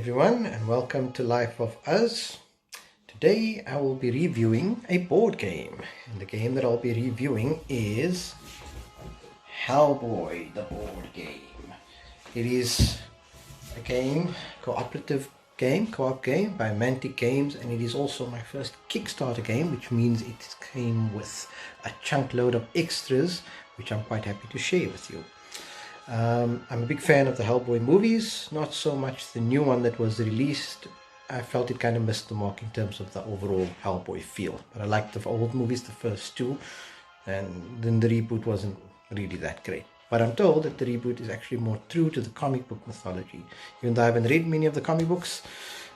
everyone, and welcome to Life of Us. Today I will be reviewing a board game, and the game that I'll be reviewing is Hellboy, the board game. It is a co-op game by Mantic Games, and it is also my first Kickstarter game, which means it came with a chunk load of extras, which I'm quite happy to share with you. I'm a big fan of the Hellboy movies, not so much the new one that was released. I felt it kind of missed the mark in terms of the overall Hellboy feel, but I liked the old movies, the first two, and then the reboot wasn't really that great. But I'm told that the reboot is actually more true to the comic book mythology. Even though I haven't read many of the comic books,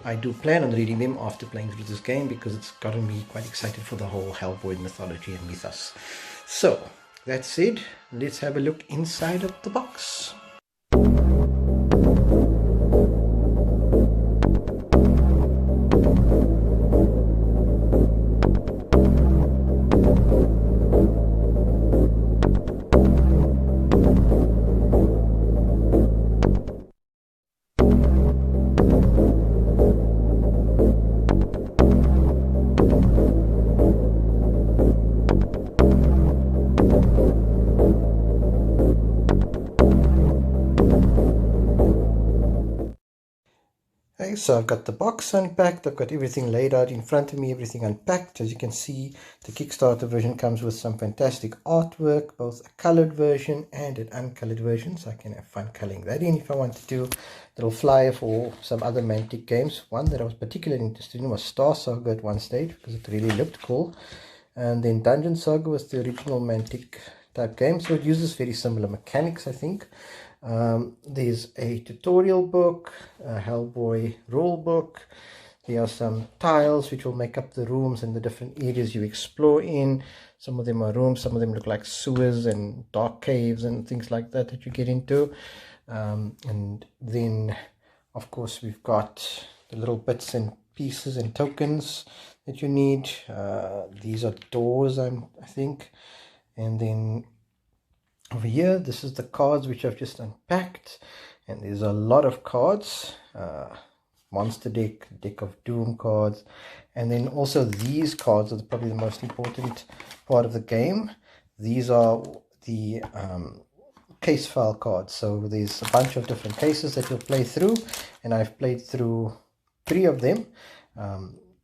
I do plan on reading them after playing through this game because it's gotten me quite excited for the whole Hellboy mythology and mythos. So, that said, let's have a look inside of the box. Okay, so I've got the box unpacked, I've got everything laid out in front of me, everything unpacked. As you can see, the Kickstarter version comes with some fantastic artwork, both a colored version and an uncolored version, so I can have fun coloring that in if I want to do. Little flyer for some other Mantic games. One that I was particularly interested in was Star Saga at one stage because it really looked cool, and then Dungeon Saga was the original Mantic type game, so it uses very similar mechanics, I think. There's a tutorial book, a Hellboy rule book. There are some tiles which will make up the rooms and the different areas you explore in. Some of them are rooms, some of them look like sewers and dark caves and things like that that you get into. And then of course we've got the little bits and pieces and tokens that you need. These are doors, I think. And then over here, this is the cards which I've just unpacked, and there's a lot of cards. Monster deck of Doom cards, and then also these cards are probably the most important part of the game. These are the case file cards, so there's a bunch of different cases that you'll play through, and I've played through 3 of them.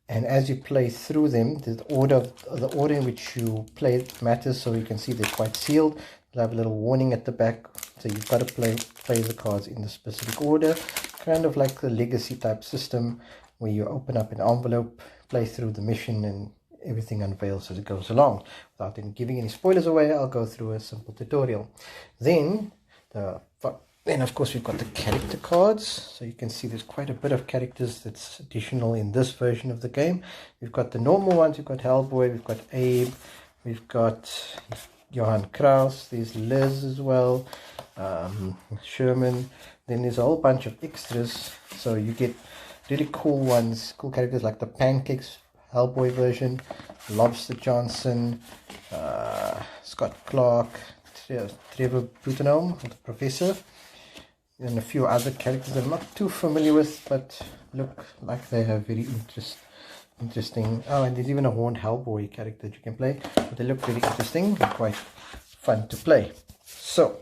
And as you play through them, the order in which you play matters, so you can see they're quite sealed. They'll have a little warning at the back, so you've got to play the cards in the specific order, kind of like the legacy type system where you open up an envelope, play through the mission, and everything unveils as it goes along. Without giving any spoilers away, I'll go through a simple tutorial. Then of course we've got the character cards, so you can see there's quite a bit of characters that's additional in this version of the game. We've got the normal ones, we've got Hellboy, we've got Abe, we've got Johann Kraus, there's Liz as well, Sherman. Then there's a whole bunch of extras, so you get really cool ones, cool characters like the Pancakes Hellboy version, Lobster Johnson, Scott Clark, Trevor Butenholm, the Professor, and a few other characters that I'm not too familiar with, but look like they have very interesting. Oh, and there's even a horned Hellboy character that you can play, but they look very interesting and quite fun to play. So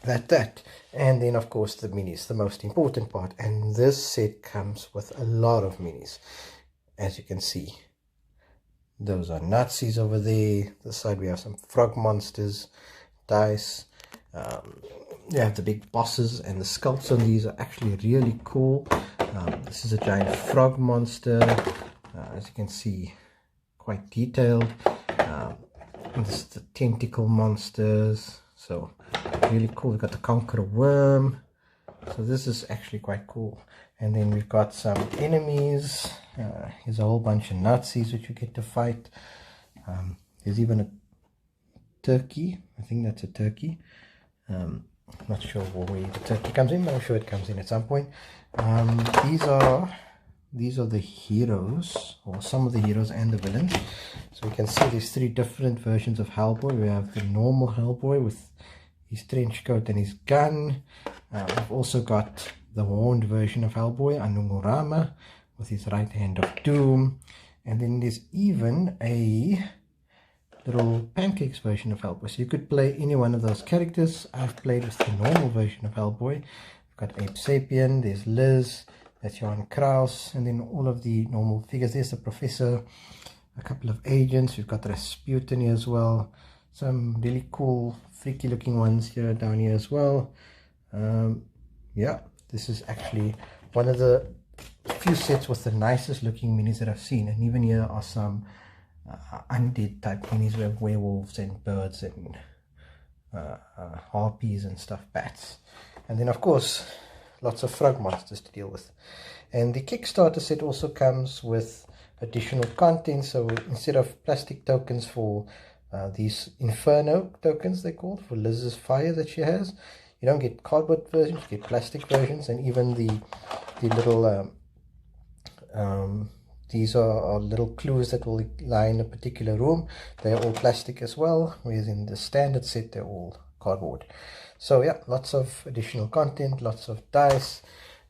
that and then of course the minis, the most important part, and this set comes with a lot of minis. As you can see, those are Nazis over there. This side we have some frog monsters, dice. You have the big bosses, and the sculpts on these are actually really cool. This is a giant frog monster, as you can see, quite detailed. This is the tentacle monsters, so really cool. We've got the Conqueror Worm, so this is actually quite cool. And then we've got some enemies. Here's a whole bunch of Nazis which you get to fight. There's even a turkey. I think that's a turkey. Not sure where the turkey comes in, but I'm sure it comes in at some point. These are the heroes, or some of the heroes and the villains. So we can see there's 3 different versions of Hellboy. We have the normal Hellboy with his trench coat and his gun. We've also got the warned version of Hellboy, Anungurama, with his right hand of doom. And then there's even a little pancakes version of Hellboy. So you could play any one of those characters. I've played with the normal version of Hellboy. I've got Abe Sapien, there's Liz, that's Johan Kraus, and then all of the normal figures. There's the Professor, a couple of agents. We've got Rasputin here as well. Some really cool, freaky looking ones here down here as well. Yeah, this is actually one of the few sets with the nicest looking minis that I've seen. And even here are some undead type minis. We have werewolves and birds and harpies and stuff, bats. And then of course lots of frog monsters to deal with. And the Kickstarter set also comes with additional content. So instead of plastic tokens for these Inferno tokens, they're called, for Liz's fire that she has, you don't get cardboard versions, you get plastic versions. And even the little these are little clues that will lie in a particular room. They're all plastic as well, whereas in the standard set they're all cardboard. So yeah, lots of additional content, lots of dice,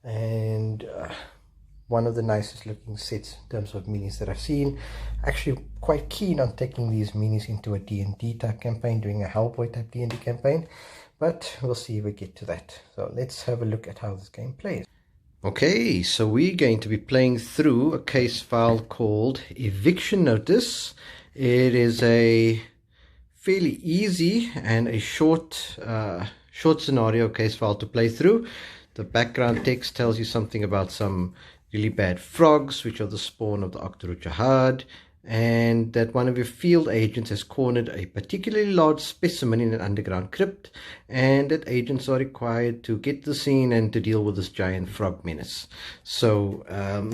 and one of the nicest looking sets in terms of minis that I've seen. Actually quite keen on taking these minis into a D&D type campaign, doing a Hellboy type D&D campaign, but we'll see if we get to that. So let's have a look at how this game plays. Okay, so we're going to be playing through a case file called Eviction Notice. It is a fairly easy and a short scenario case file to play through. The background text tells you something about some really bad frogs, which are the spawn of the Octorut Jihad, and that one of your field agents has cornered a particularly large specimen in an underground crypt, and that agents are required to get to the scene and to deal with this giant frog menace. So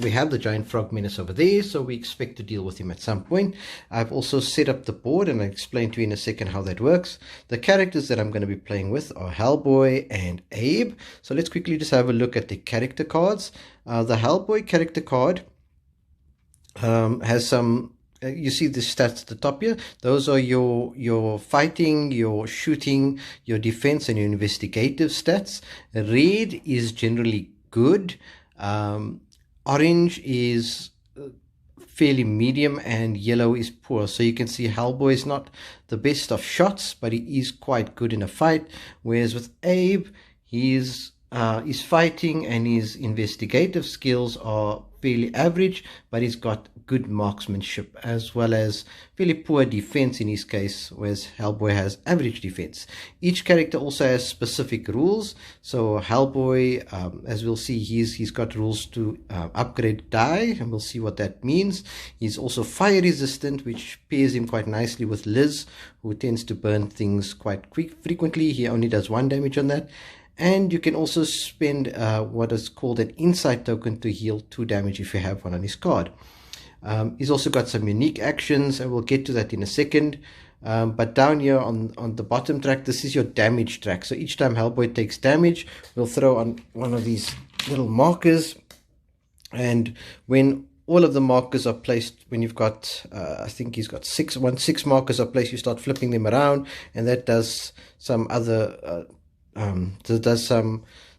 we have the giant frog menace over there, so we expect to deal with him at some point. I've also set up the board, and I'll explain to you in a second how that works. The characters that I'm going to be playing with are Hellboy and Abe. So let's quickly just have a look at the character cards. The Hellboy character card has some, you see the stats at the top here. Those are your fighting, your shooting, your defense, and your investigative stats. Red is generally good. Orange is fairly medium, and yellow is poor. So you can see Hellboy is not the best of shots, but he is quite good in a fight. Whereas with Abe, his fighting and his investigative skills are fairly average, but he's got good marksmanship as well as fairly poor defense in his case, whereas Hellboy has average defense. Each character also has specific rules. So Hellboy, as we'll see, he's got rules to upgrade die, and we'll see what that means. He's also fire resistant, which pairs him quite nicely with Liz, who tends to burn things quite frequently. He only does 1 damage on that. And you can also spend what is called an insight token to heal 2 damage if you have one on his card. He's also got some unique actions, and we'll get to that in a second. But down here on the bottom track, this is your damage track. So each time Hellboy takes damage, we'll throw on one of these little markers. And when all of the markers are placed, when you've got, I think he's got 6 markers are placed, you start flipping them around, and that does some other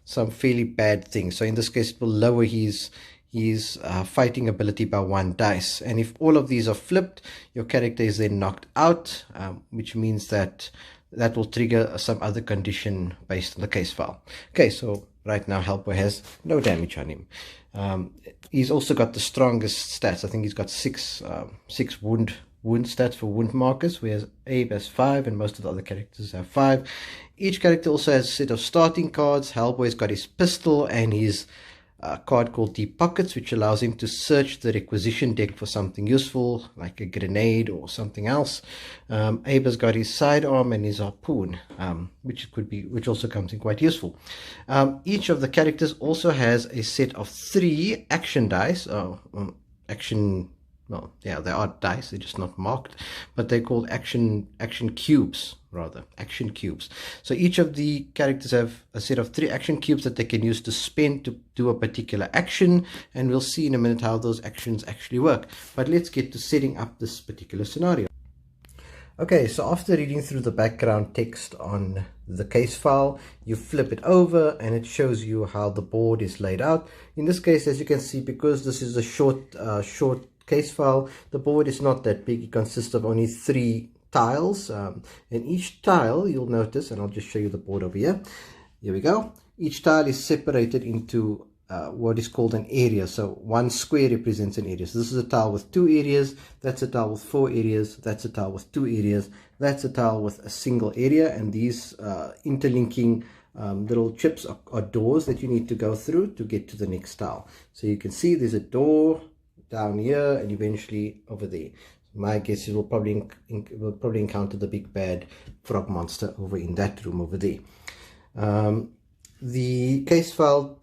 some fairly bad things. So in this case, it will lower his fighting ability by 1 dice. And if all of these are flipped, your character is then knocked out, which means that will trigger some other condition based on the case file. Okay, so right now Hellboy has no damage on him. He's also got the strongest stats. I think he's got 6 wound stats for wound markers, whereas Abe has 5 and most of the other characters have 5. Each character also has a set of starting cards. Hellboy's got his pistol and his card called Deep Pockets, which allows him to search the requisition deck for something useful, like a grenade or something else. Abe has got his sidearm and his harpoon, which also comes in quite useful. Each of the characters also has a set of 3 action dice, well, yeah, they are dice, they're just not marked, but they're called action cubes. So each of the characters have a set of 3 action cubes that they can use to spend to do a particular action, and we'll see in a minute how those actions actually work. But let's get to setting up this particular scenario. Okay, so after reading through the background text on the case file, you flip it over and it shows you how the board is laid out. In this case, as you can see, because this is a short case file, the board is not that big. It consists of only 3 tiles, and each tile, you'll notice, and I'll just show you the board over here. Here we go. Each tile is separated into what is called an area. So one square represents an area. So this is a tile with 2 areas, that's a tile with 4 areas, that's a tile with 2 areas, that's a tile with a single area, and these interlinking little chips are doors that you need to go through to get to the next tile. So you can see there's a door down here and eventually over there. My guess is we'll probably encounter the big bad frog monster over in that room over there. The case file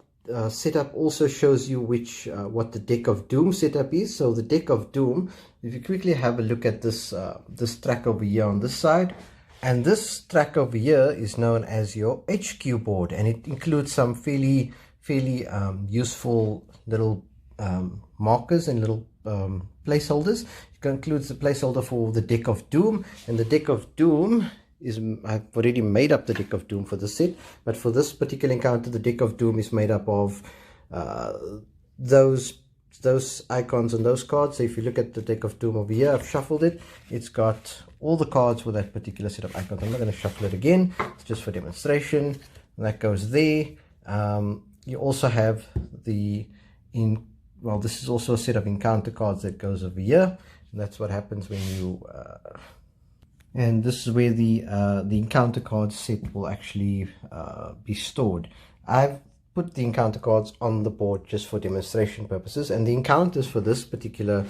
setup also shows you what the deck of doom setup is. So the deck of doom, if you quickly have a look at this this track over here on this side, and this track over here is known as your HQ board, and it includes some fairly useful little markers and little placeholders. It includes the placeholder for the deck of doom, and the deck of doom is, I've already made up the deck of doom for the set, but for this particular encounter the deck of doom is made up of those icons and those cards. So if you look at the deck of doom over here, I've shuffled it, it's got all the cards for that particular set of icons. I'm not going to shuffle it again, it's just for demonstration. And that goes there. You also have well, this is also a set of encounter cards that goes over here, and that's what happens when you and this is where the encounter card set will actually be stored. I've put the encounter cards on the board just for demonstration purposes, and the encounters for this particular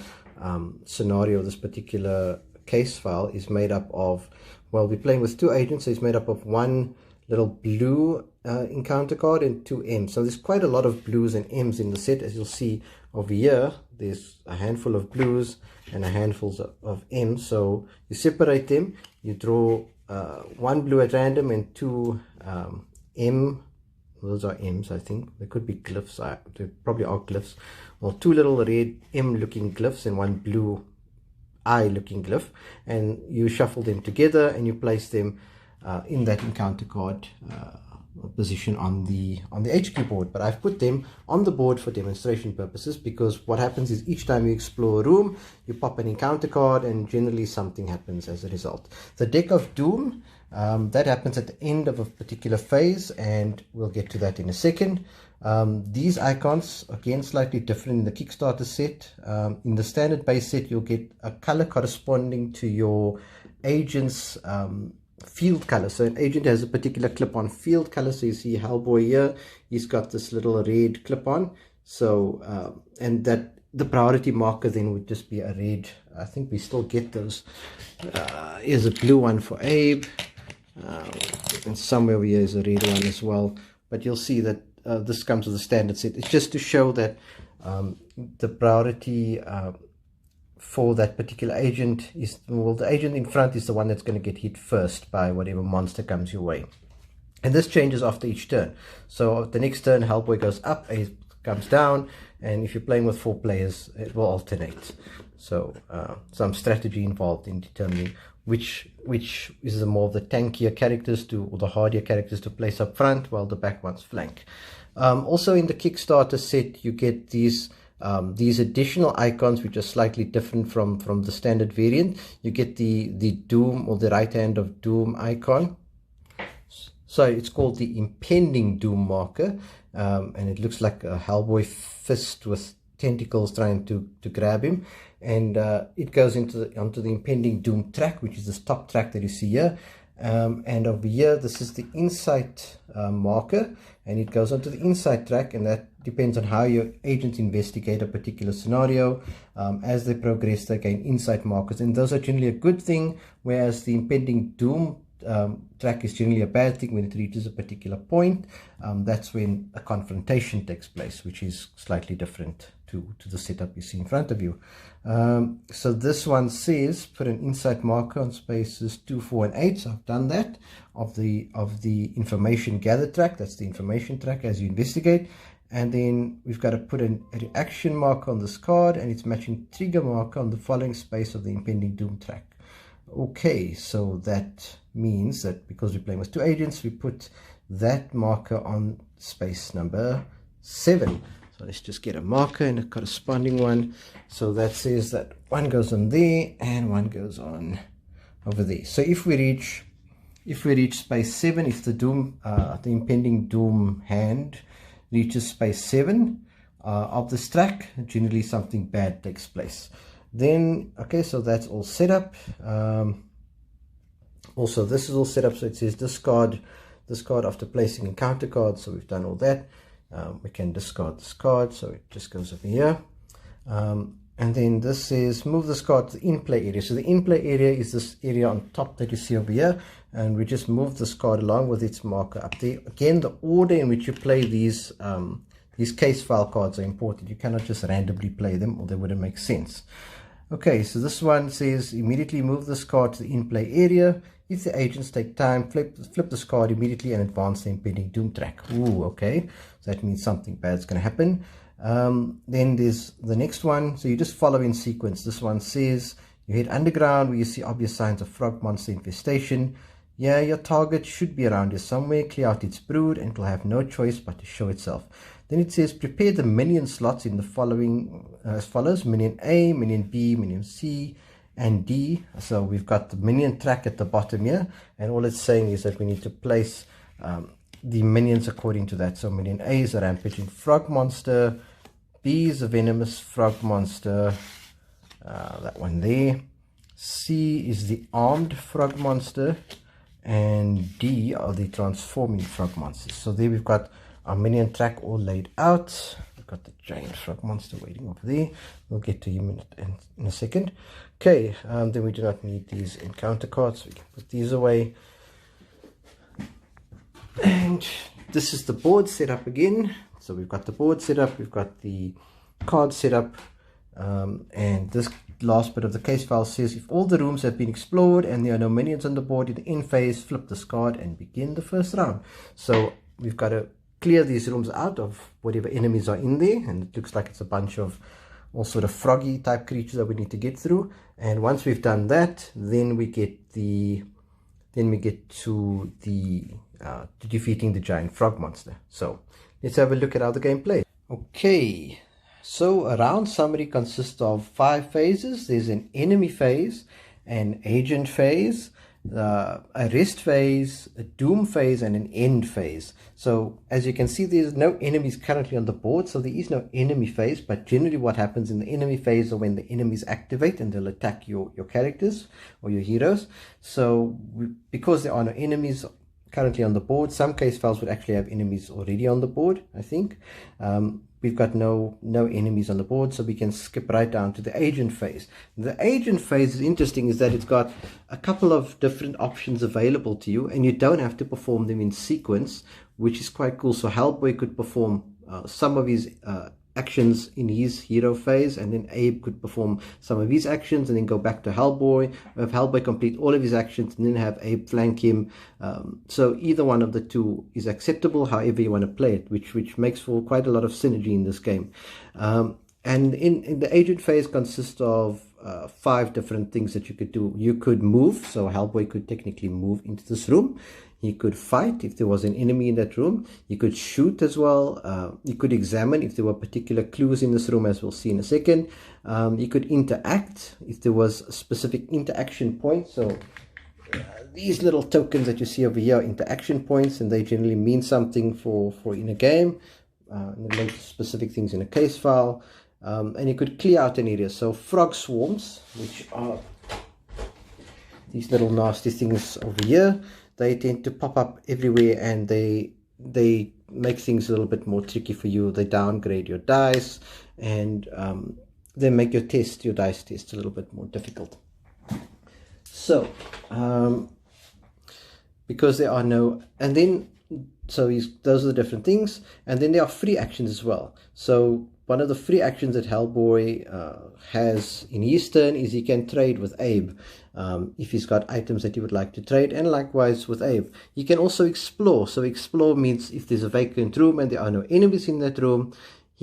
scenario, this particular case file, is made up of, well, we're playing with 2 agents, so it's made up of 1 little blue encounter card and 2 M's. So there's quite a lot of blues and M's in the set. As you'll see over here, there's a handful of blues and a handful of M's. So you separate them, you draw 1 blue at random and 2 M, those are M's, I think. They could be glyphs, they probably are glyphs. Well, 2 little red M looking glyphs and 1 blue I looking glyph, and you shuffle them together and you place them in that encounter card position on the HQ board. But I've put them on the board for demonstration purposes, because what happens is each time you explore a room, you pop an encounter card and generally something happens as a result. The deck of doom, that happens at the end of a particular phase, and we'll get to that in a second. These icons, again, slightly different in the Kickstarter set. In the standard base set, you'll get a color corresponding to your agent's field color. So an agent has a particular clip-on field color. So you see Hellboy here, he's got this little red clip-on. So and that the priority marker then would just be a red. I think we still get those. Here's a blue one for Abe, and somewhere over here is a red one as well. But you'll see that this comes with a standard set. It's just to show that the priority for that particular agent is, well, the agent in front is the one that's going to get hit first by whatever monster comes your way. And this changes after each turn. So the next turn, Hellboy goes up, Abe comes down, and if you're playing with 4 players, it will alternate. So some strategy involved in determining which is the more of the tankier characters or the hardier characters to place up front, while the back ones flank. Also in the Kickstarter set, you get these additional icons which are slightly different from the standard variant. You get the Doom, or the right hand of Doom icon. So it's called the impending Doom marker, and it looks like a Hellboy fist with tentacles trying to grab him, and it goes onto the impending Doom track, which is this top track that you see here. And over here, this is the insight marker, and it goes onto the insight track, and that depends on how your agents investigate a particular scenario. As they progress, they gain insight markers, and those are generally a good thing, whereas the impending doom track is generally a bad thing. When it reaches a particular point, that's when a confrontation takes place, which is slightly different to the setup you see in front of you. So this one says put an insight marker on spaces 2, 4, and 8. So I've done that of the information gather track. That's the information track as you investigate. And then we've got to put a reaction marker on this card, and it's matching trigger marker on the following space of the impending doom track. Okay, so that means that because we're playing with 2 agents, we put that marker on space number 7. So let's just get a marker and a corresponding one. So that says that one goes on there and one goes on over there. So if we reach space 7, if the doom, the impending doom hand reaches space 7 of this track, generally something bad takes place. Then, okay, so that's all set up. Also, this is all set up, so it says discard after placing encounter cards. So we've done all that. We can discard this card, so it just goes over here. And then this says move this card to the in-play area. So the in-play area is this area on top that you see over here, and we just move this card along with its marker up there. Again, the order in which you play these case file cards are important. You cannot just randomly play them, or they wouldn't make sense. Okay, so this one says immediately move this card to the in-play area. If the agents take time, flip this card immediately and advance the impending doom track. Ooh, okay, so that means something bad's going to happen. Then there's the next one, so you just follow in sequence. This one says you head underground where you see obvious signs of frog monster infestation. Yeah, your target should be around here somewhere. Clear out its brood and it will have no choice but to show itself. Then it says prepare the minion slots in the following as follows: minion A, minion B, minion C, and D. So we've got the minion track at the bottom here, and all it's saying is that we need to place the minions according to that. So minion A is a rampaging frog monster, B is a venomous frog monster, that one there. C is the armed frog monster, and D are the transforming frog monsters. So there we've got our minion track all laid out. We've got the giant frog monster waiting over there. We'll get to him in a second. Okay, then we do not need these encounter cards, so we can put these away. And this is the board set up again. So we've got the board set up, we've got the card set up, and this last bit of the case file says if all the rooms have been explored and there are no minions on the board in the end phase, flip this card and begin the first round. So we've got to clear these rooms out of whatever enemies are in there, and it looks like it's a bunch of all sort of froggy type creatures that we need to get through. And once we've done that, then we get to defeating the giant frog monster. So let's have a look at how the game plays. Okay, so a round summary consists of 5 phases. There's an enemy phase, an agent phase, a rest phase, a doom phase, and an end phase. So as you can see, there's no enemies currently on the board, so there is no enemy phase. But generally what happens in the enemy phase are when the enemies activate and they'll attack your characters or your heroes. So because there are no enemies currently on the board, some case files would actually have enemies already on the board, I think. We've got no enemies on the board, so we can skip right down to the agent phase. The agent phase is interesting, is that it's got a couple of different options available to you, and you don't have to perform them in sequence, which is quite cool. So Hellboy could perform some of his actions in his hero phase, and then Abe could perform some of his actions and then go back to Hellboy, or have Hellboy complete all of his actions and then have Abe flank him. So either one of the two is acceptable, however you want to play it, which makes for quite a lot of synergy in this game. And in the agent phase consists of 5 different things that you could do. You could move, so Hellboy could technically move into this room. He could fight if there was an enemy in that room. He could shoot as well. He could examine if there were particular clues in this room, as we'll see in a second. He could interact if there was a specific interaction point. So these little tokens that you see over here are interaction points, and they generally mean something for in a game. And they link specific things in a case file. And you could clear out an area. So frog swarms, which are these little nasty things over here, they tend to pop up everywhere, and they make things a little bit more tricky for you. They downgrade your dice, and they make your dice test a little bit more difficult. So because there are no, and then those are the different things, and then there are free actions as well. So one of the free actions that Hellboy has in his turn is he can trade with Abe if he's got items that he would like to trade, and likewise with Abe. He can also explore. So explore means if there's a vacant room and there are no enemies in that room,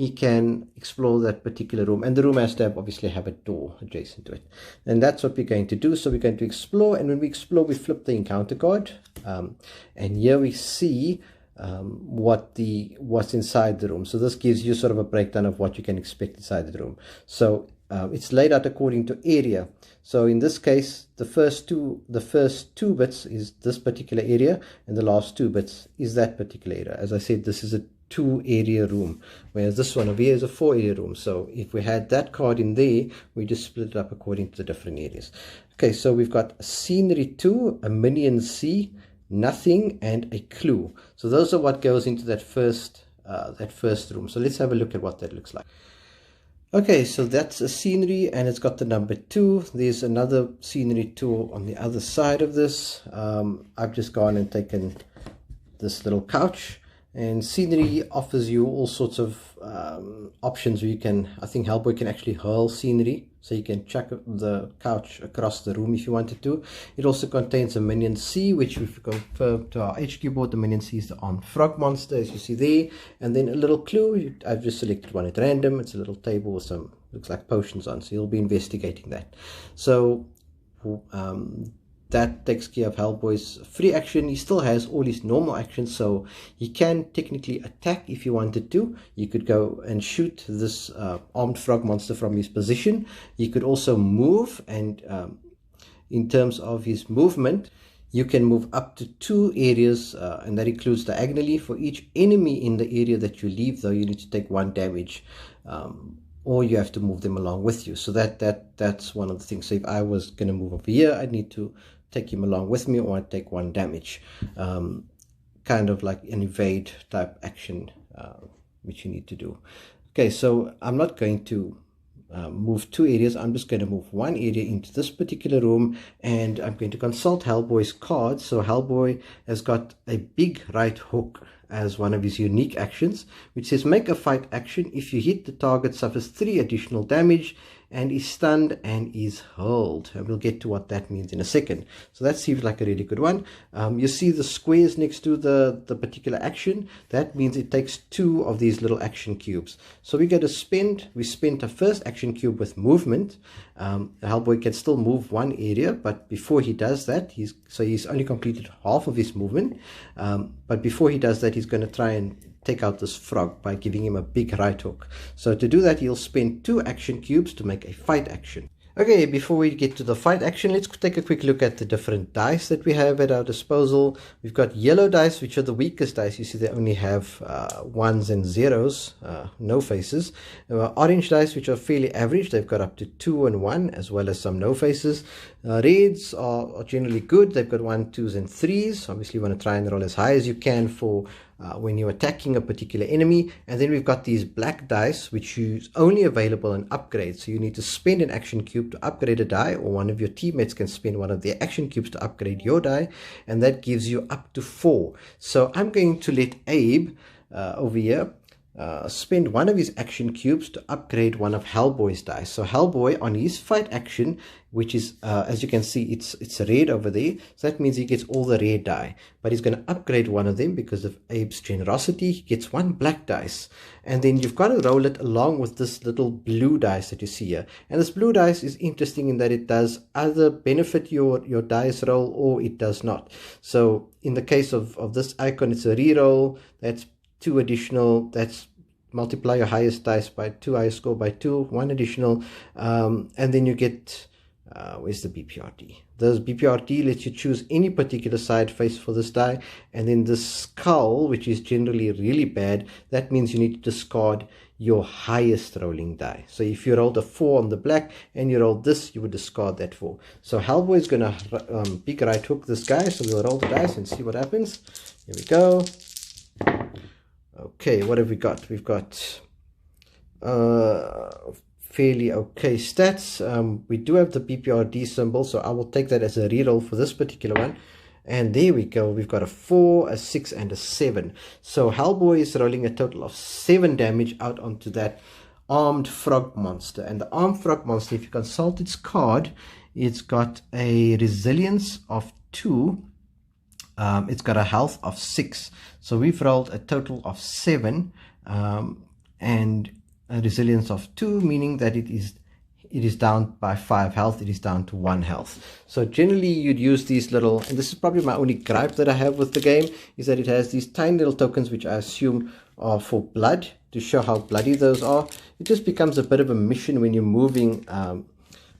he can explore that particular room, and the room has to have, obviously have a door adjacent to it. And that's what we're going to do. So we're going to explore, and when we explore, we flip the encounter card, and here we see what's inside the room. So this gives you sort of a breakdown of what you can expect inside the room. So it's laid out according to area. So in this case, the first two bits is this particular area, and the last 2 bits is that particular area. As I said, this is a 2-area room, whereas this one over here is a 4-area room. So if we had that card in there, we just split it up according to the different areas. Okay, so we've got scenery 2, a minion C, nothing, and a clue. So those are what goes into that first room. So let's have a look at what that looks like. Okay, so that's a scenery, and it's got the number 2. There's another scenery 2 on the other side of this. I've just gone and taken this little couch, and scenery offers you all sorts of options where you can, I think Hellboy can actually hurl scenery, so you can chuck the couch across the room if you wanted to. It also contains a minion C, which we've confirmed to our HQ board. The minion C is the armed frog monster, as you see there. And then a little clue, I've just selected one at random. It's a little table with some, looks like potions on, so you'll be investigating that. So that takes care of Hellboy's free action. He still has all his normal actions, so he can technically attack if you wanted to. You could go and shoot this armed frog monster from his position. He could also move, and in terms of his movement, you can move up to 2 areas, and that includes diagonally. For each enemy in the area that you leave, though, you need to take 1 damage. Or you have to move them along with you. So that's one of the things. So if I was going to move over here, I'd need to take him along with me, or I'd take 1 damage. Kind of like an evade type action, which you need to do. Okay, so I'm not going to move 2 areas. I'm just going to move 1 area into this particular room, and I'm going to consult Hellboy's card. So Hellboy has got a big right hook as one of his unique actions, which says make a fight action. If you hit, the target suffers 3 additional damage and is stunned and is hurled. And we'll get to what that means in a second. So that seems like a really good one. You see the squares next to the particular action. That means it takes 2 of these little action cubes. So we spent a first action cube with movement. Hellboy can still move 1 area, but before he does that, he's only completed half of his movement. But before he does that, he's going to try and take out this frog by giving him a big right hook. So to do that, he'll spend 2 action cubes to make a fight action. Okay, before we get to the fight action, let's take a quick look at the different dice that we have at our disposal. We've got yellow dice, which are the weakest dice. You see they only have 1s and 0s, no faces. Orange dice, which are fairly average. They've got up to 2 and 1, as well as some no faces. Reds are generally good. They've got 1, 2s, and 3s. Obviously, you want to try and roll as high as you can for when you're attacking a particular enemy. And then we've got these black dice, which is only available in upgrades. So you need to spend an action cube to upgrade a die, or one of your teammates can spend one of their action cubes to upgrade your die, and that gives you up to 4. So I'm going to let Abe over here spend one of his action cubes to upgrade one of Hellboy's dice. So Hellboy, on his fight action, which is as you can see, it's red over there, so that means he gets all the red die, but he's going to upgrade one of them because of Abe's generosity. He gets 1 black dice, and then you've got to roll it along with this little blue dice that you see here. And this blue dice is interesting in that it does either benefit your dice roll or it does not. So in the case of this icon, it's a reroll. That's 2 additional. That's multiply your highest dice by 2, highest score by 2, 1 additional, and then you get where's the BPRD? This BPRD lets you choose any particular side face for this die, and then the skull, which is generally really bad, that means you need to discard your highest rolling die. So if you rolled a 4 on the black and you rolled this, you would discard that 4. So Hellboy is going to big right hook this guy, so we'll roll the dice and see what happens. Here we go. Okay, what have we got? We've got fairly okay stats. We do have the BPRD symbol, so I will take that as a reroll for this particular one. And there we go. We've got a 4, a 6, and a 7. So Hellboy is rolling a total of 7 damage out onto that armed frog monster. And the armed frog monster, if you consult its card, it's got a resilience of 2. It's got a health of 6. So we've rolled a total of 7. and a resilience of 2, meaning that it is down by 5 health. It is down to 1 health. So generally you'd use these little, and this is probably my only gripe that I have with the game, is that it has these tiny little tokens which I assume are for blood, to show how bloody those are. It just becomes a bit of a mission when you're moving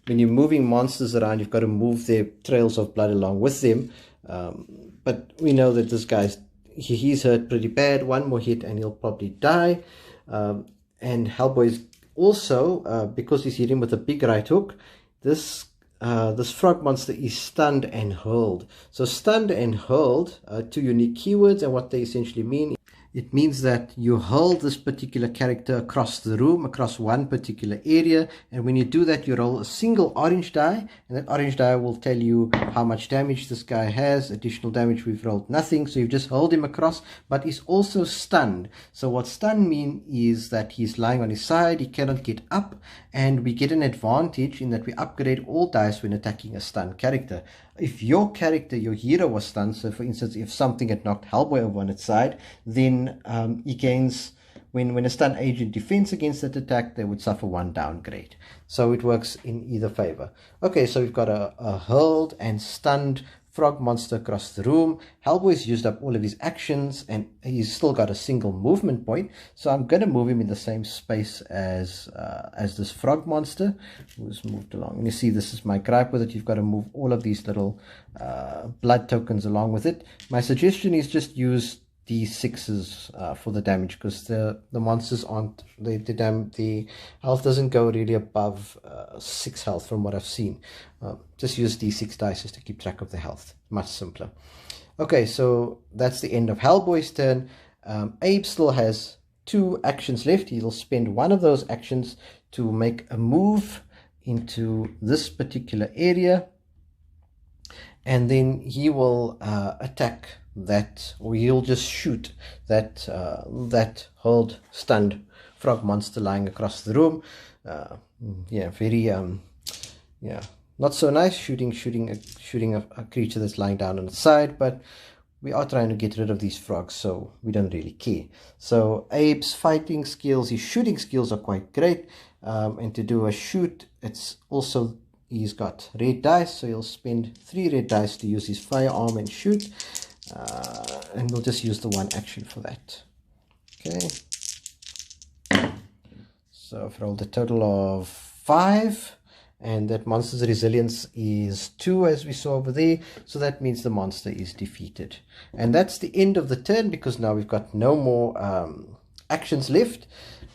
monsters around. You've got to move their trails of blood along with them. But we know that this guy's he's hurt pretty bad. One more hit and he'll probably die. And Hellboy's also, because he's hitting with a big right hook, this frog monster is stunned and hurled. So stunned and hurled are 2 unique keywords, and what they essentially mean, it means that you hurl this particular character across the room, across one particular area, and when you do that, you roll a single orange die, and that orange die will tell you how much damage this guy has. Additional damage, we've rolled nothing, so you've just hurled him across, but he's also stunned. So what stun mean is that he's lying on his side, he cannot get up, and we get an advantage in that we upgrade all dice when attacking a stunned character. If your character, your hero, was stunned, so for instance, if something had knocked Hellboy over on its side, then he gains, when a stunned agent defends against that attack, they would suffer 1 downgrade. So it works in either favor. Okay, so we've got a hurled and stunned frog monster across the room. Hellboy's used up all of his actions and he's still got a single movement point, so I'm going to move him in the same space as this frog monster who's moved along. And you see, this is my gripe with it. You've got to move all of these little blood tokens along with it. My suggestion is just use D6s for the damage, because the monsters aren't, the health doesn't go really above 6 health from what I've seen. Just use D6 dice just to keep track of the health. Much simpler. Okay, so that's the end of Hellboy's turn. Abe still has 2 actions left. He'll spend one of those actions to make a move into this particular area, and then he will attack that, or he'll just shoot that hurled stunned frog monster lying across the room. Very not so nice shooting a creature that's lying down on its side, but we are trying to get rid of these frogs, so we don't really care. So Abe's fighting skills, his shooting skills are quite great, and to do a shoot, it's also, he's got red dice, so he'll spend 3 red dice to use his firearm and shoot, and we'll just use the 1 action for that. Okay, so I've rolled a total of 5, and that monster's resilience is 2, as we saw over there, so that means the monster is defeated. And that's the end of the turn, because now we've got no more actions left.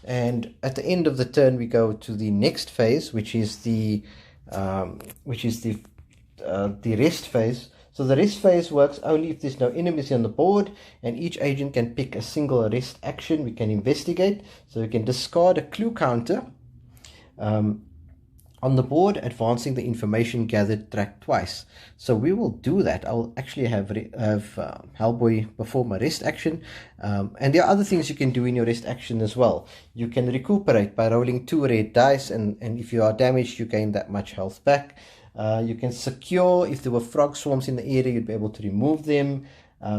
And at the end of the turn we go to the next phase, which is the rest phase. So the rest phase works only if there's no enemies on the board, and each agent can pick a single rest action. We can investigate, so we can discard a clue counter on the board, advancing the information gathered track twice. So we will do that. I'll actually have Hellboy perform a rest action, and there are other things you can do in your rest action as well. You can recuperate by rolling 2 red dice, and if you are damaged, you gain that much health back. You can secure. If there were frog swarms in the area, you'd be able to remove them.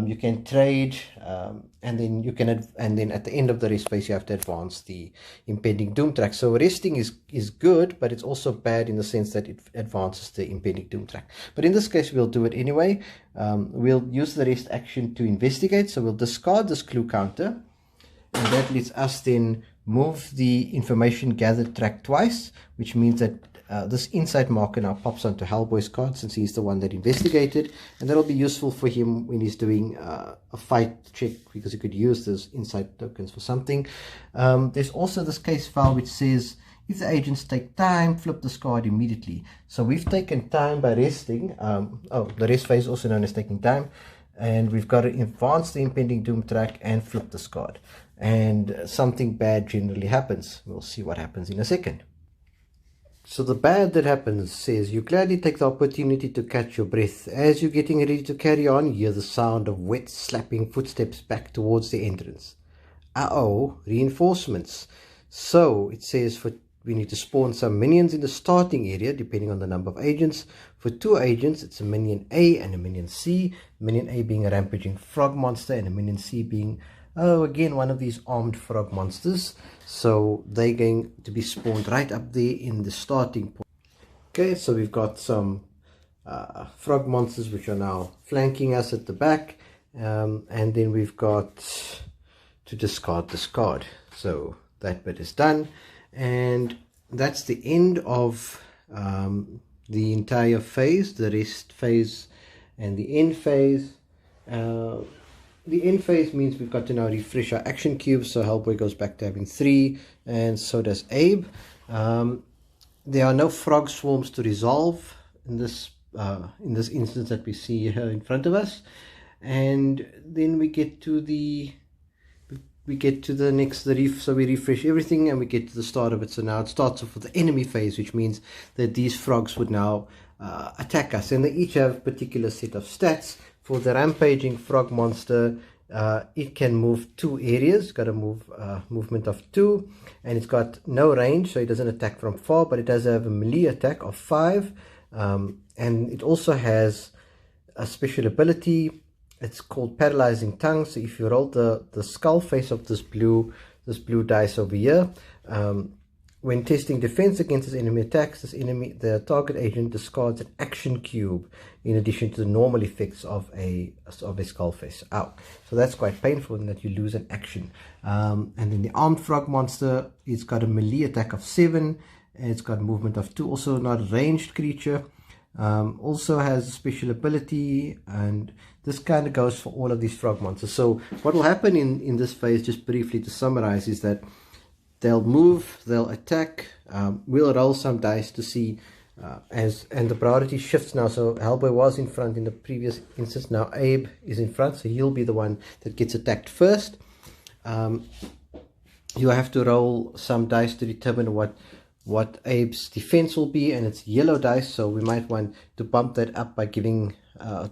You can trade, and then at the end of the rest phase you have to advance the impending doom track. So resting is good, but it's also bad in the sense that it advances the impending doom track. But in this case we'll do it anyway. We'll use the rest action to investigate, so we'll discard this clue counter, and that lets us then move the information gathered track twice, which means that this insight marker now pops onto Hellboy's card, since he's the one that investigated, and that'll be useful for him when he's doing a fight check, because he could use those insight tokens for something. There's also this case file which says, if the agents take time, flip this card immediately. So we've taken time by resting. The rest phase, also known as taking time, and we've got to advance the impending doom track and flip this card, and something bad generally happens. We'll see what happens in a second. So the bad that happens says, you gladly take the opportunity to catch your breath. As you're getting ready to carry on, you hear the sound of wet slapping footsteps back towards the entrance. Uh-oh, reinforcements. So it says we need to spawn some minions in the starting area, depending on the number of agents. For 2 agents, it's a minion A and a minion C. Minion A being a rampaging frog monster, and a minion C being oh, again, one of these armed frog monsters. So they're going to be spawned right up there in the starting point. Okay, so we've got some frog monsters which are now flanking us at the back. And then we've got to discard this card. So that bit is done. And that's the end of the entire phase, the rest phase and the end phase. The end phase means we've got to now refresh our action cubes, so Hellboy goes back to having 3, and so does Abe. There are no frog swarms to resolve in this instance that we see here in front of us, and then we get to the next reef. So we refresh everything and we get to the start of it. So now it starts off with the enemy phase, which means that these frogs would now attack us, and they each have a particular set of stats. For the rampaging frog monster, it can move 2 areas. It's got a movement of 2, and it's got no range, so it doesn't attack from far, but it does have a melee attack of 5, and it also has a special ability. It's called Paralyzing Tongue. So if you roll the skull face of this blue dice over here, when testing defense against this enemy attacks, the target agent discards an action cube in addition to the normal effects of a skull face. Ow. So that's quite painful in that you lose an action. And then the armed frog monster, it's got a melee attack of 7, and it's got movement of 2, also not a ranged creature. Also has a special ability, and this kind of goes for all of these frog monsters. So what will happen in this phase, just briefly to summarize, is that they'll move, they'll attack, we'll roll some dice to see, and the priority shifts now. So Hellboy was in front in the previous instance, now Abe is in front, so he'll be the one that gets attacked first. You have to roll some dice to determine what Abe's defense will be, and it's yellow dice, so we might want to bump that up by giving have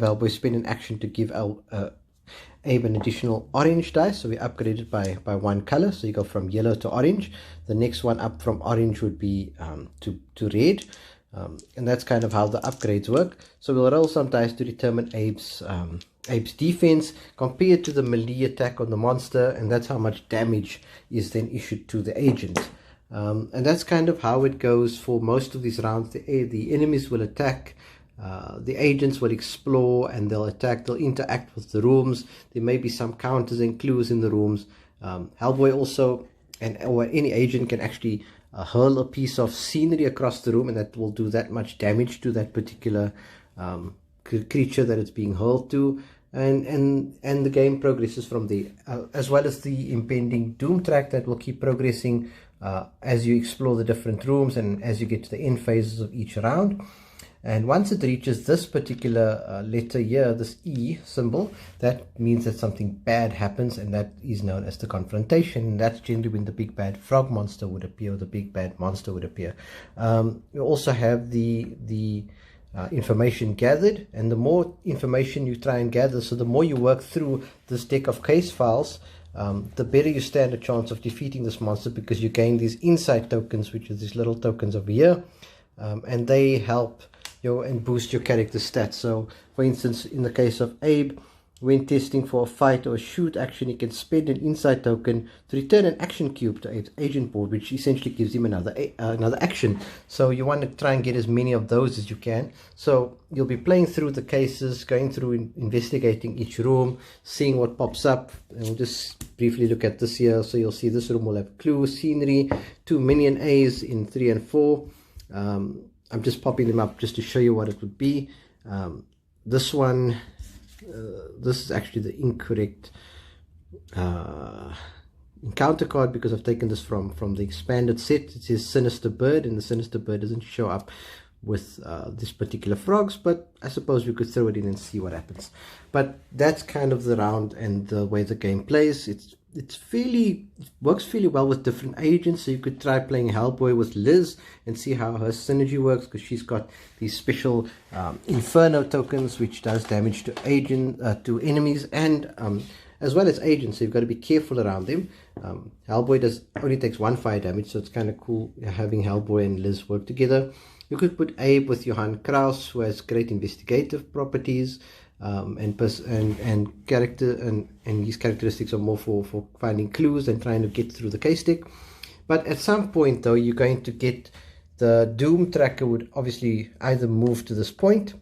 Hellboy spend an action to give Abe an additional orange dice. So we upgrade it by 1 color, so you go from yellow to orange. The next one up from orange would be to red, and that's kind of how the upgrades work. So we'll roll some dice to determine Abe's defense compared to the melee attack on the monster, and that's how much damage is then issued to the agent. And that's kind of how it goes for most of these rounds. The enemies will attack, the agents will explore, and they'll interact with the rooms. There may be some counters and clues in the rooms. Hellboy also, or any agent, can actually hurl a piece of scenery across the room, and that will do that much damage to that particular creature that it's being hurled to. And the game progresses from there, as well as the impending doom track that will keep progressing as you explore the different rooms and as you get to the end phases of each round. And once it reaches this particular letter here, this E symbol, that means that something bad happens, and that is known as the confrontation. And that's generally when the big bad frog monster would appear, or the big bad monster would appear. You also have the information gathered, and the more information you try and gather, so the more you work through this deck of case files, the better you stand a chance of defeating this monster, because you gain these insight tokens, which are these little tokens over here, and they help and boost your character stats. So for instance, in the case of Abe, when testing for a fight or a shoot action, he can spend an insight token to return an action cube to Abe's agent board, which essentially gives him another action. So you want to try and get as many of those as you can. So you'll be playing through the cases, going through investigating each room, seeing what pops up. And we'll just briefly look at this here. So you'll see this room will have clues, scenery, 2 minion A's in 3 and 4. I'm just popping them up just to show you what it would be. This one, this is actually the incorrect encounter card, because I've taken this from the expanded set. It says Sinister Bird, and the Sinister Bird doesn't show up with this particular frogs, but I suppose we could throw it in and see what happens. But that's kind of the round and the way the game plays. It works fairly well with different agents. So you could try playing Hellboy with Liz and see how her synergy works, because she's got these special Inferno tokens, which does damage to enemies and as well as agents. So you've got to be careful around them. Hellboy only takes 1 fire damage, so it's kind of cool having Hellboy and Liz work together. You could put Abe with Johann Kraus, who has great investigative properties. and character and his characteristics are more for finding clues and trying to get through the case deck. But at some point though, you're going to get the Doom tracker would obviously either move to this point,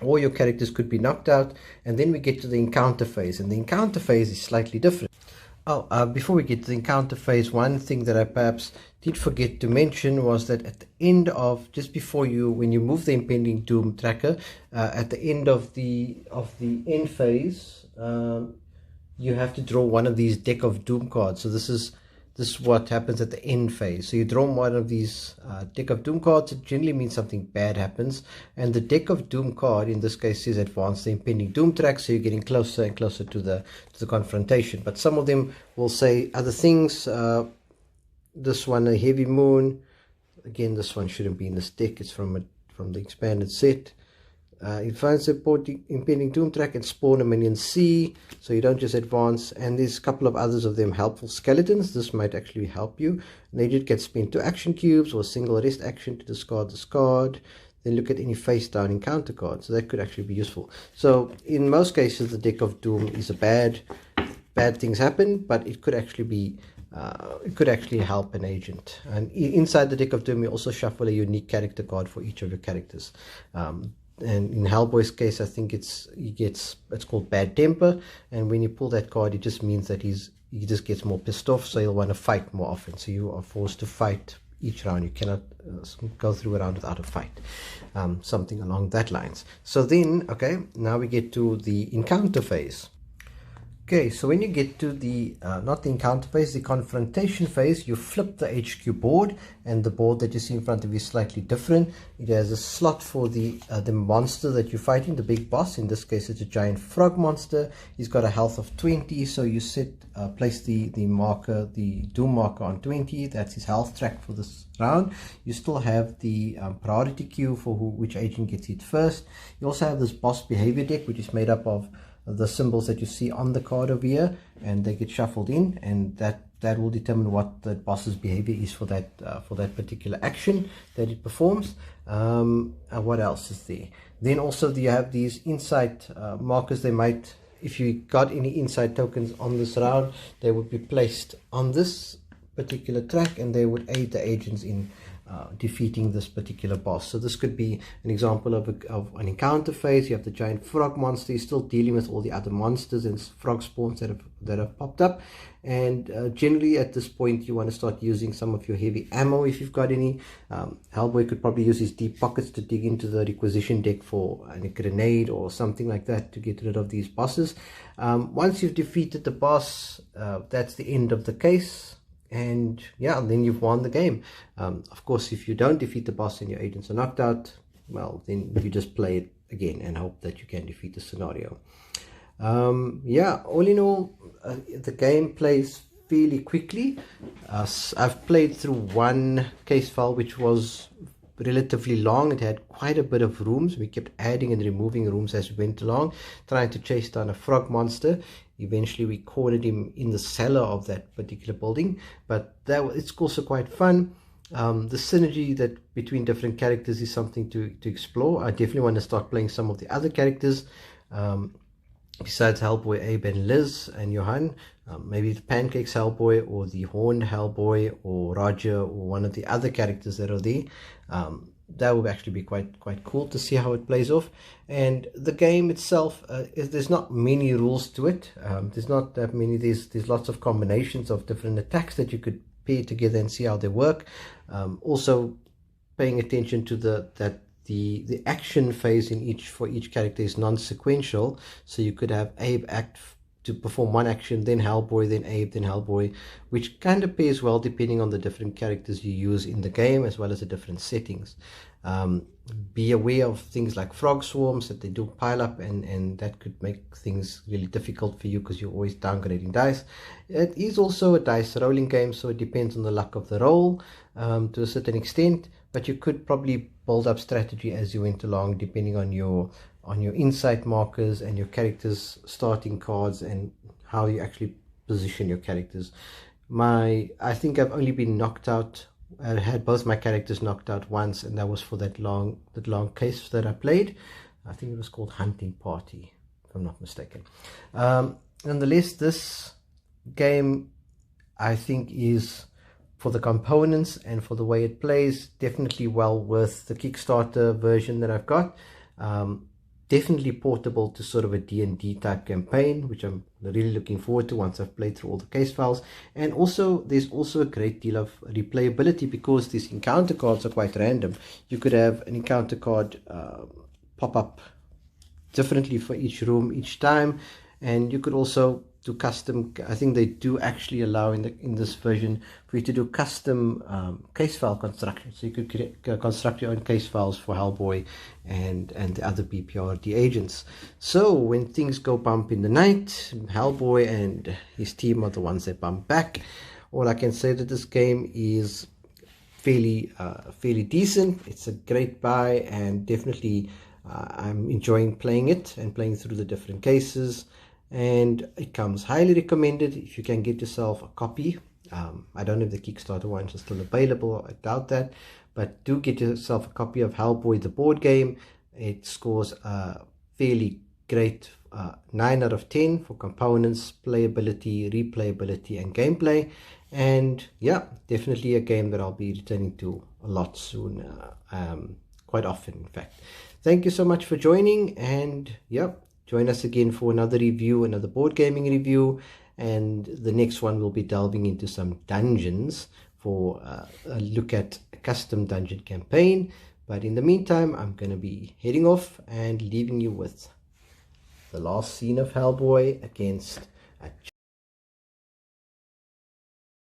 or your characters could be knocked out, and then we get to the encounter phase, and the encounter phase is slightly different. Before we get to the encounter phase, one thing that I perhaps did forget to mention was that at the end of, just before when you move the impending Doom tracker, at the end of the end phase, you have to draw one of these deck of Doom cards. So this is what happens at the end phase. So you draw one of these deck of Doom cards. It generally means something bad happens, and the deck of Doom card in this case says advance the impending Doom track, so you're getting closer and closer to the confrontation. But some of them will say other things. This one, a heavy moon. Again, this one shouldn't be in this deck. It's from the expanded set. It finds the impending Doom track and spawn a minion C, so you don't just advance. And there's a couple of others of them helpful skeletons. This might actually help you. An agent gets spent 2 action cubes or a single rest action to discard this card. Then look at any face down encounter card. So that could actually be useful. So in most cases, the deck of Doom is a bad things happen, but it could actually be it could actually help an agent. And inside the deck of Doom, you also shuffle a unique character card for each of your characters. And in Hellboy's case, I think it's called Bad Temper, and when you pull that card, it just means that he just gets more pissed off, so he'll want to fight more often. So you are forced to fight each round. You cannot go through a round without a fight, something along that lines. So then, okay, now we get to the encounter phase. Okay, so when you get to the, not the encounter phase, the confrontation phase, you flip the HQ board, and the board that you see in front of you is slightly different. It has a slot for the monster that you're fighting, the big boss. In this case, it's a giant frog monster. He's got a health of 20, so you place the marker, the Doom marker on 20. That's his health track for this round. You still have the priority queue for which agent gets hit first. You also have this boss behavior deck, which is made up of the symbols that you see on the card over here, and they get shuffled in, and that will determine what the boss's behavior is for that particular action that it performs. What else is there? Then also you have these insight markers. They might, if you got any insight tokens on this round, they would be placed on this particular track, and they would aid the agents in defeating this particular boss. So this could be an example of an encounter phase. You have the giant frog monster. You're still dealing with all the other monsters and frog spawns that have popped up, and generally at this point you want to start using some of your heavy ammo if you've got any. Hellboy could probably use his deep pockets to dig into the requisition deck for a grenade or something like that to get rid of these bosses. Once you've defeated the boss, that's the end of the case. And yeah, then you've won the game. Of course, if you don't defeat the boss and your agents are knocked out, well, then you just play it again and hope that you can defeat the scenario. Yeah, all in all, the game plays fairly quickly. I've played through one case file which was relatively long. It had quite a bit of rooms. We kept adding and removing rooms as we went along, trying to chase down a frog monster. Eventually we cornered him in the cellar of that particular building, but it's also quite fun. The synergy that between different characters is something to explore. I definitely want to start playing some of the other characters besides Hellboy, Abe and Liz and Johan. Maybe the Pancakes Hellboy or the Horned Hellboy or Roger or one of the other characters that are there. That would actually be quite cool to see how it plays off. And the game itself, there's not many rules to it. There's not that many. There's lots of combinations of different attacks that you could pair together and see how they work. Also paying attention to the action phase for each character is non-sequential, so you could have Abe act to perform one action, then Hellboy, then Abe, then Hellboy, which kind of pairs well depending on the different characters you use in the game as well as the different settings. Be aware of things like frog swarms, that they do pile up, and that could make things really difficult for you because you're always downgrading dice. It is also a dice rolling game, so it depends on the luck of the roll to a certain extent, but you could probably build up strategy as you went along depending on your insight markers and your characters starting cards and how you actually position your characters. I think I've only been knocked out. I had both my characters knocked out once, and that was for that long case that I played. I think it was called Hunting Party. if I'm not mistaken. Nonetheless, this game I think is, for the components and for the way it plays, definitely well worth the Kickstarter version that I've got. Definitely portable to sort of a D&D type campaign, which I'm really looking forward to once I've played through all the case files. And also there's also a great deal of replayability, because these encounter cards are quite random. You could have an encounter card pop up differently for each room each time, and you could also do custom. I think they do actually allow in this version for you to do custom case file construction, so you could construct your own case files for Hellboy and the other BPRD agents. So when things go bump in the night, Hellboy and his team are the ones that bump back. All I can say that this game is fairly decent. It's a great buy, and definitely I'm enjoying playing it and playing through the different cases, and it comes highly recommended if you can get yourself a copy. I don't know if the Kickstarter ones are still available, I doubt that, but do get yourself a copy of Hellboy the board game. It scores a fairly great 9 out of 10 for components, playability, replayability and gameplay. And yeah, definitely a game that I'll be returning to a lot soon, quite often in fact. Thank you so much for joining, and yeah, join us again for another review, another board gaming review, and the next one will be delving into some dungeons for a look at a custom dungeon campaign. But in the meantime, I'm going to be heading off and leaving you with the last scene of Hellboy against a